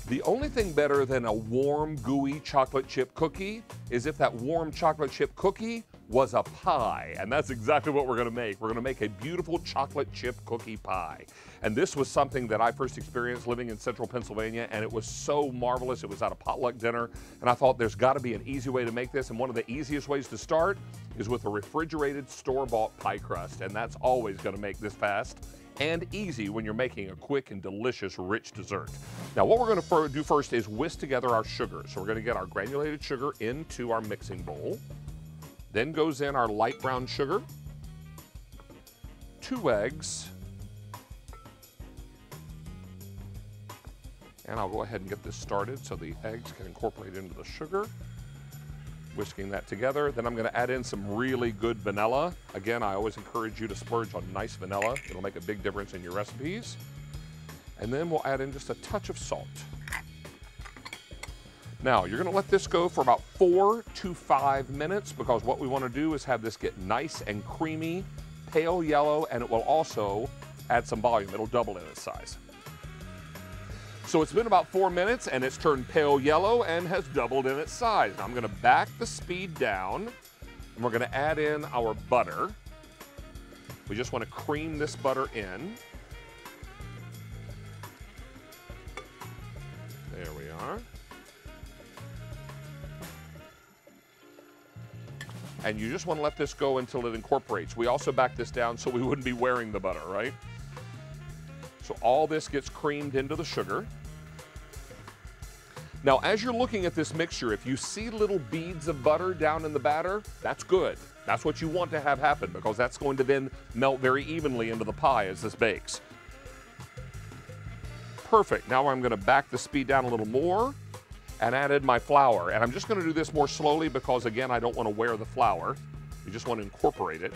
The only thing better than a warm, gooey chocolate chip cookie is if that warm chocolate chip cookie was a pie. And that's exactly what we're gonna make. We're gonna make a beautiful chocolate chip cookie pie. And this was something that I first experienced living in central Pennsylvania, and it was so marvelous. It was at a potluck dinner, and I thought there's gotta be an easy way to make this, and one of the easiest ways to start is with a refrigerated store-bought pie crust, and that's always gonna make this fast and easy when you're making a quick and delicious rich dessert. Now what we're gonna do first is whisk together our sugar. So we're gonna get our granulated sugar into our mixing bowl. Then goes in our light brown sugar, 2 eggs, and I'll go ahead and get this started so the eggs can incorporate into the sugar. Whisking that together. Then I'm gonna add in some really good vanilla. Again, I always encourage you to splurge on nice vanilla. It'll make a big difference in your recipes. And then we'll add in just a touch of salt. Now, you're gonna let this go for about 4 to 5 minutes because what we wanna do is have this get nice and creamy, pale yellow, and it will also add some volume. It'll double in its size. So it's been about 4 minutes and it's turned pale yellow and has doubled in its size. Now I'm gonna back the speed down and we're gonna add in our butter. We just wanna cream this butter in. There we are. And you just wanna let this go until it incorporates. We also back this down so we wouldn't be wearing the butter, right? So all this gets creamed into the sugar. Now, as you're looking at this mixture, if you see little beads of butter down in the batter, that's good. That's what you want to have happen because that's going to then melt very evenly into the pie as this bakes. Perfect. Now I'm gonna back the speed down a little more and add in my flour. And I'm just gonna do this more slowly because again, I don't wanna wear the flour. You just wanna incorporate it.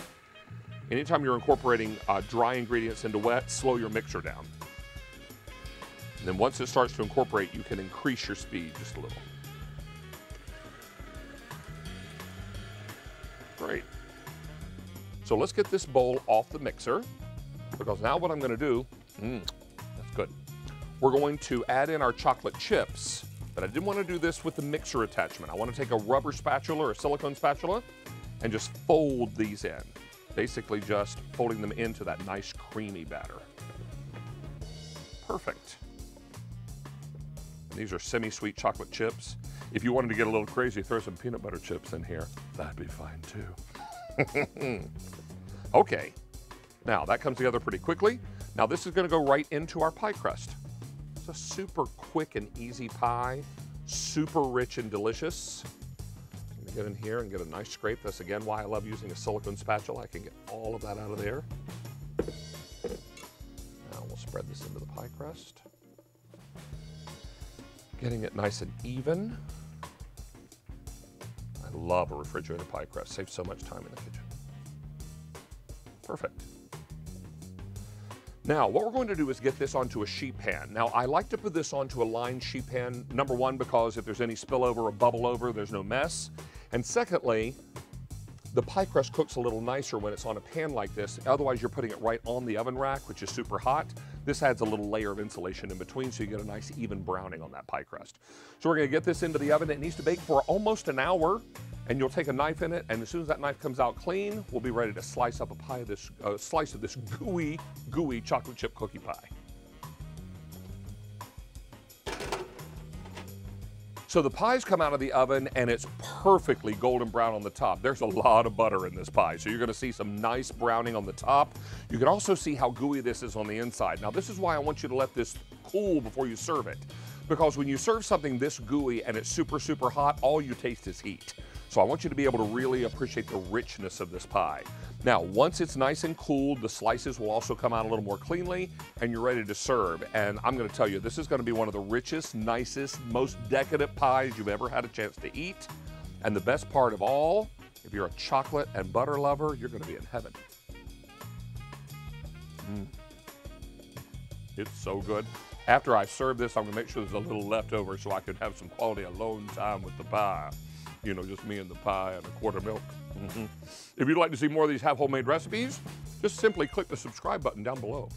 Anytime you're incorporating dry ingredients into wet, slow your mixer down. And then once it starts to incorporate, you can increase your speed just a little. Great. So let's get this bowl off the mixer because now what I'm gonna do, that's good. We're going to add in our chocolate chips, but I didn't wanna do this with the mixer attachment. I wanna take a rubber spatula or a silicone spatula and just fold these in. Basically just folding them into that nice creamy batter. Perfect. These are semi-sweet chocolate chips. If you wanted to get a little crazy, throw some peanut butter chips in here. That'd be fine too. Okay, now that comes together pretty quickly. Now this is gonna go right into our pie crust. It's a super quick and easy pie, super rich and delicious. Get in here and get a nice scrape. That's again why I love using a silicone spatula. I can get all of that out of there. Now we'll spread this into the pie crust. Getting it nice and even. I love a refrigerated pie crust. Saves so much time in the kitchen. Perfect. Now, what we're going to do is get this onto a sheet pan. Now, I like to put this onto a lined sheet pan, number one, because if there's any spillover or bubble over, there's no mess. And secondly, the pie crust cooks a little nicer when it's on a pan like this. Otherwise, you're putting it right on the oven rack, which is super hot. This adds a little layer of insulation in between so you get a nice even browning on that pie crust. So we're gonna get this into the oven. It needs to bake for almost an hour, and you'll take a knife in it, and as soon as that knife comes out clean, we'll be ready to slice up a pie of this, slice of this gooey chocolate chip cookie pie. So the pies come out of the oven and it's perfectly golden brown on the top. There's a lot of butter in this pie, so you're gonna see some nice browning on the top. You can also see how gooey this is on the inside. Now this is why I want you to let this cool before you serve it. Because when you serve something this gooey and it's super, super hot, all you taste is heat. So I want you to be able to really appreciate the richness of this pie. Now, once it's nice and cooled, the slices will also come out a little more cleanly and you're ready to serve. And I'm gonna tell you, this is gonna be one of the richest, nicest, most decadent pies you've ever had a chance to eat. And the best part of all, if you're a chocolate and butter lover, you're gonna be in heaven. It's so good. After I serve this, I'm gonna make sure there's a little left over so I can have some quality alone time with the pie. You know, just me and the pie and a quart of milk. If you'd like to see more of these Have Homemade recipes, just simply click the subscribe button down below.